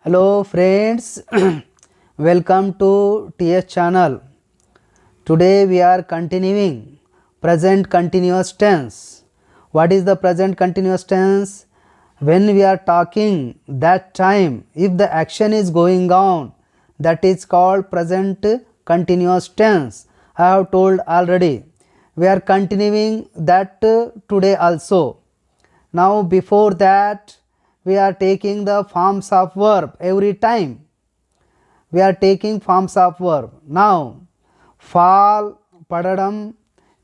Hello friends, welcome to TS channel. Today we are continuing present continuous tense. What is the present continuous tense? When we are talking that time, if the action is going on, that is called present continuous tense. I have told already. We are continuing that today also. Now before that we are taking the forms of verb every time. We are taking forms of verb. Now fall, padadam,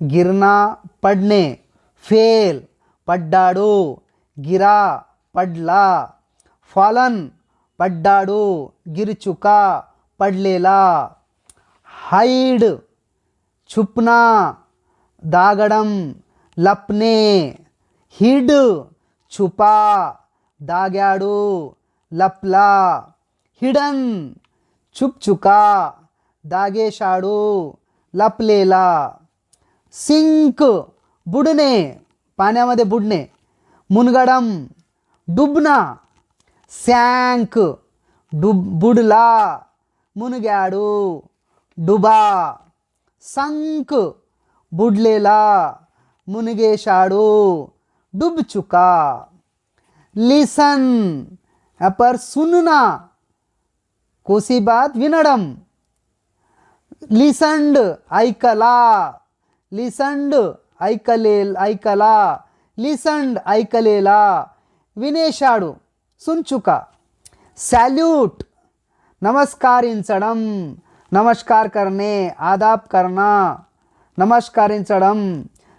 girna, padne, fail, paddadu, gira, padla, fallen, paddadu, girchuka, padlela, hide, छुपना, दागडम, लपने, hide, छुपा, दाग्याडू, लपला, hidden, छुपछुका, दागेशाडू, लपलेला, sink, बुडणे, पाण्यामध्ये बुडणे, मुनगडम, डुबना, सॅंक, बुडला, मुनग्याडू, डुबा, संक, बुडलेला, मुनगेशाडू, डूब चुका. लिसन, यहाँ पर सुनना, कोसी बात विनडम. लिसंड, ऐकला, लिसंड, ऐकला, लिसंड, ऐकलेला, विनेशाडू, सुन चुका. सैल्यूट, नमस्कारिंचडम, नमस्कार करने, आदाब करना, नमस्कारिंचडम.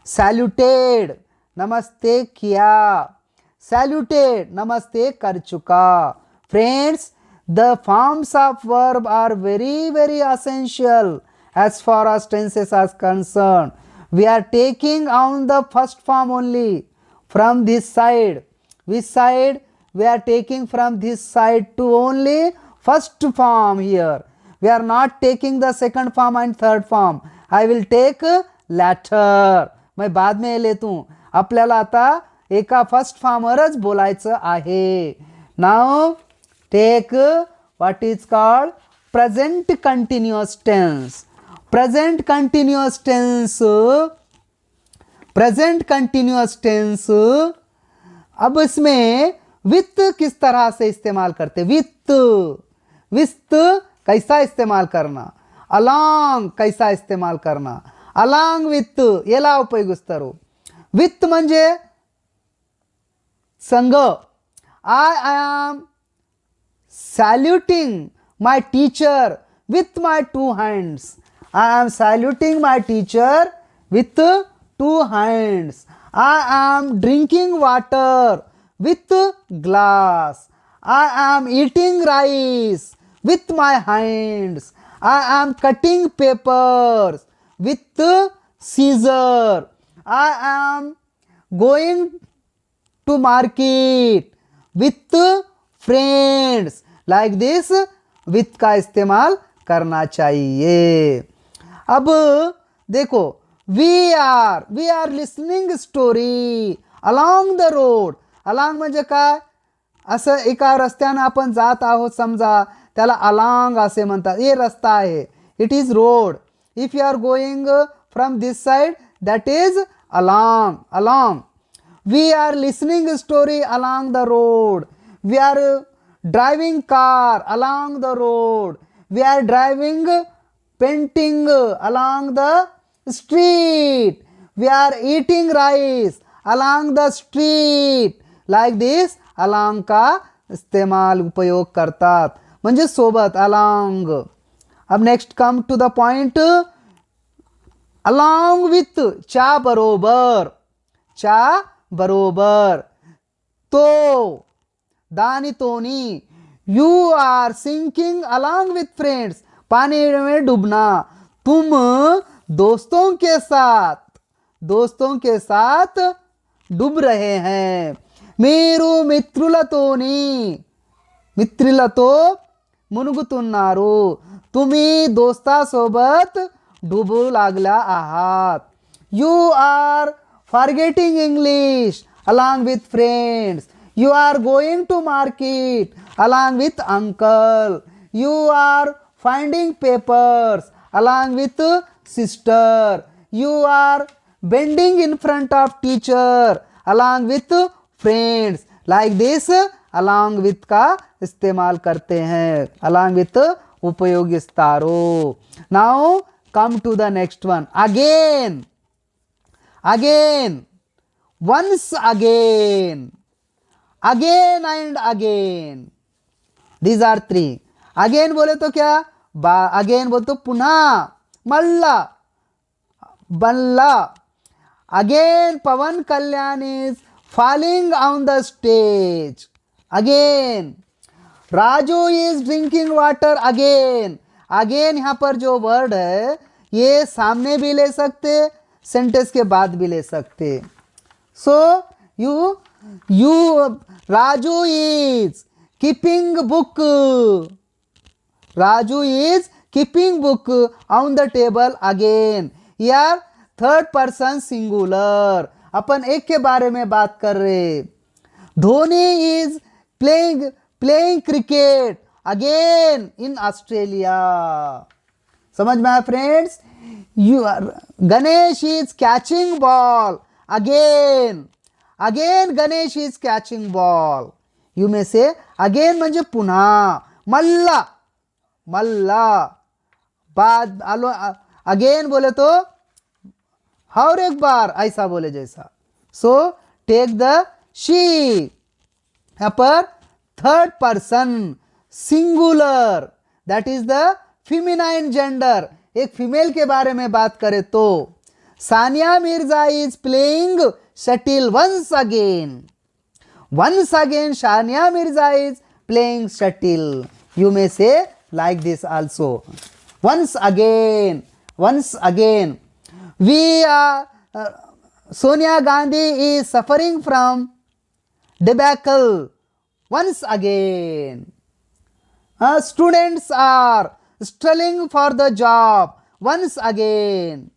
सैल्यूटेड, नमस्ते किया, सैल्यूटेड, नमस्ते कर चुका. Friends, the forms of verb are very essential as far as tenses are concerned. We are taking on the first form only from this side. Which side? We are taking from this side to only first form here. We are not taking the second form and third form. I will take latter. मैं बाद में लेता हूँ. आपल्याला आता एका first फॉर्मवरच बोलायचं आहे. Now take what is called present continuous tense. Present continuous tense. present continuous tense. अब इसमें विथ किस तरह से इस्तेमाल करते? विथ कैसा इस्तेमाल करना, अलॉन्ग कैसा इस्तेमाल करना, अलॉन्ग विथ याला उपयोगिस्तारो. विथ म्हणजे संग. I am saluting my teacher with my two hands. I am saluting my teacher with two hands. I am drinking water with glass. I am eating rice with my hands. I am cutting papers with scissor. I am going to market with friends. Like this with का इस्तेमाल करना चाहिए. अब देखो, we are listening story along the road. along म्हणजे काय? असं एका रस्त्याने आपण जात आहोत समजा, त्याला along असे म्हणतात. हे रस्ता आहे, it is road. if you are going from this side, that is along. we are listening story along the road. we are driving car along the road. we are driving painting along the street. we are eating rice along the street. like this along का इस्तेमाल उपयोग करतात, म्हणजे सोबत along. अब next come to the point. along with च्या बरोबर, तो दानितोनी. You are sinking along with friends, पानी में डूबना. तुम दोस्तों के साथ डूब रहे हैं. మీరు మిత్రులతో मुनुगुతున్నారు. तुम्ही दोस्तासोबत डुबू लागला आहात. You are forgetting English along with friends. You are going to market along with uncle. You are finding papers along with sister. You are bending in front of teacher along with friends. Like this along with का इस्तेमाल करते हैं, along with उपयोग विस्तारो. Now come to the next one. Again, again, once again, again and again. These are three. Again बोले तो क्या, again बोले तो पुनः, मल्ला, बल्ला. Again Pawan Kalyan is falling on the stage. Again Raju is drinking water. Again, again यहाँ पर जो वर्ड है ये सामने भी ले सकते, सेंटेंस के बाद भी ले सकते. So you Raju is keeping book. Raju is keeping book on the table again. Here third person singular, अपन एक के बारे में बात कर रहे. Dhoni is playing cricket again in Australia. समझ में आया friends? Ganesh is catching ball again. Again Ganesh is catching ball. You may say again म्हणजे पुन्हा. मल्ला, मल्ला बाद आलो. अगेन बोले तो और एक बार ऐसा बोले जैसा. So take the she. यहाँ पर third person singular, that is the feminine gender. एक फीमेल के बारे में बात करें तो Sania Mirza is playing shuttle once again. Once again Sania Mirza is playing shuttle. You may say like this also. Once again, once again. We Sonia Gandhi is suffering from debacle once again. Students are struggling for the job once again.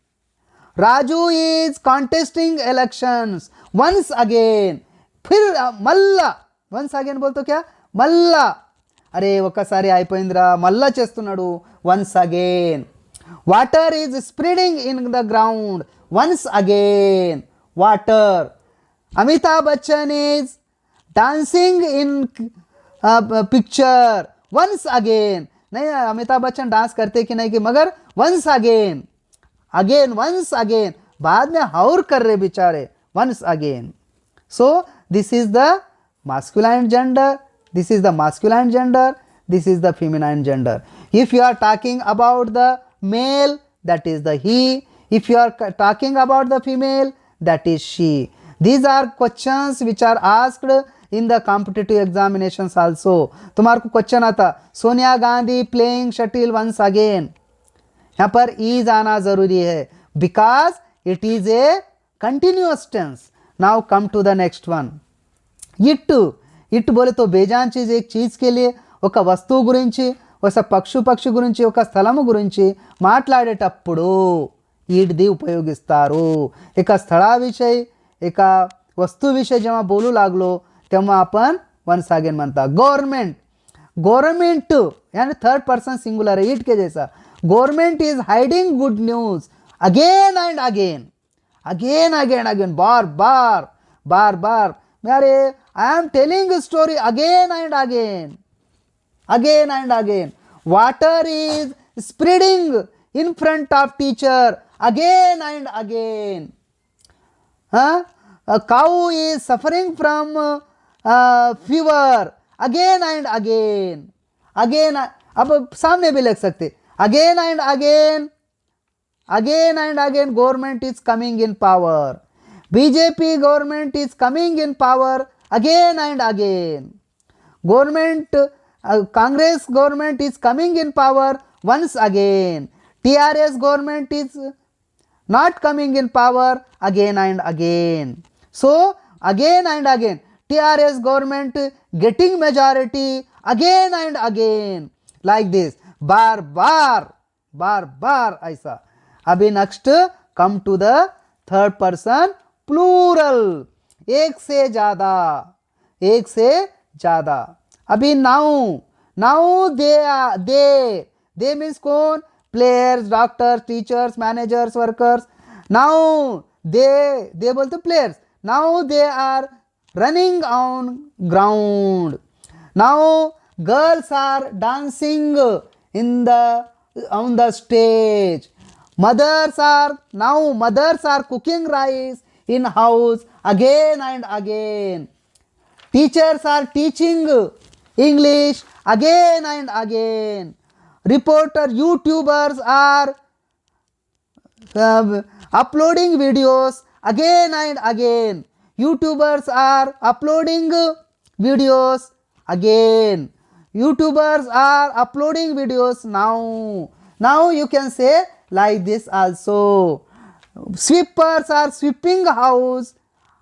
Raju is contesting elections once again. फिर మళ్ళా once again बोलतो क्या, మళ్ళా. అరే ఒకసారి అయిపోయిందిరా, మళ్ళా చేస్తున్నాడు. once again. Water is spreading in the ground once again. Water. Amitabh Bachchan is dancing in picture once again. नहीं अमिताभ बच्चन डांस करते कि नहीं कि, मगर once again, again, once again. बाद में और कर रहे बेचारे. once again. So this is the masculine gender. This is the masculine gender. This is the feminine gender. If you are talking about the male, that is the he. If you are talking about the female, that is she. These are questions which are asked in the competitive examinations also. तुम्हारे को question आता Sonia Gandhi playing shuttle once again. यहाँ पर is आना जरूरी है because it is a continuous tense. Now come to the next one. It बोले तो बेजान चीज, एक चीज के लिए ఒక వస్తువు గురించి, ఒక పక్షి గురించి, ఒక స్థలము గురించి మాట్లాడేటప్పుడు ईटदी उपयोगिस्तारो. एका स्थळाविषयी, एका वस्तूविषयी जेव्हा बोलू लागलो तेव्हा आपण वन्स अगेन म्हणता. गवर्नमेंट, गवर्नमेंट यानी थर्ड पर्सन सिंगुलर है, ईट के जैसा. Government is hiding good news again and again. Again again again, बार बार बार बार. अरे I am telling story again and again, again and again. Water is spreading in front of teacher again and again. A cow is suffering from fever again and again. Again, अब सामने भी लिख सकते. Again and again, again and again government is coming in power. BJP government is coming in power again and again. Government Congress government is coming in power once again. TRS government is not coming in power again and again. So again and again, TRS government getting majority again and again, like this. बार बार बार बार ऐसा. अभी next come to the third person plural. एक से ज्यादा, एक से ज़्यादा। अभी नाउ दे मीन्स कौन? Players, doctors, teachers, managers, workers. Now they बोलते players. Now they are running on ground. Now girls are dancing in the on the stage. Mothers are cooking rice in house again and again. Teachers are teaching English again and again. YouTubers are uploading videos again and again. YouTubers are uploading videos again. YouTubers are uploading videos now. Now you can say like this also. Sweepers are sweeping house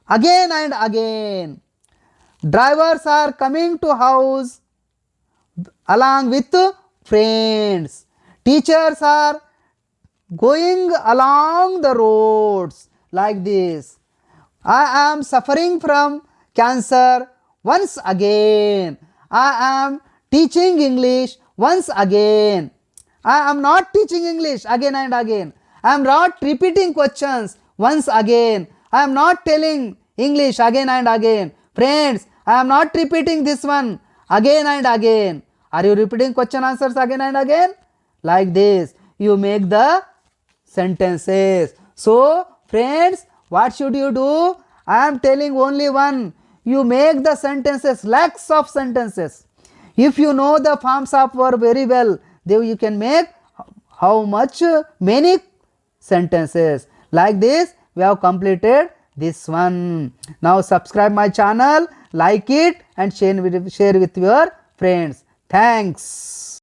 again and again. Drivers are coming to house along with friends. Teachers are going along the roads like this. I am suffering from cancer once again. I am teaching English once again. I am not teaching English again and again. I am not repeating questions once again. I am not telling English again and again. Friends, I am not repeating this one again and again. Are you repeating question answers again and again? Like this, you make the sentences. So, friends, what should you do? I am telling only one. You make the sentences, lakhs of sentences. If you know the forms of verb very well, then you can make how much? Many sentences. Like this, we have completed this one. Now subscribe my channel, like it and share with your friends. Thanks.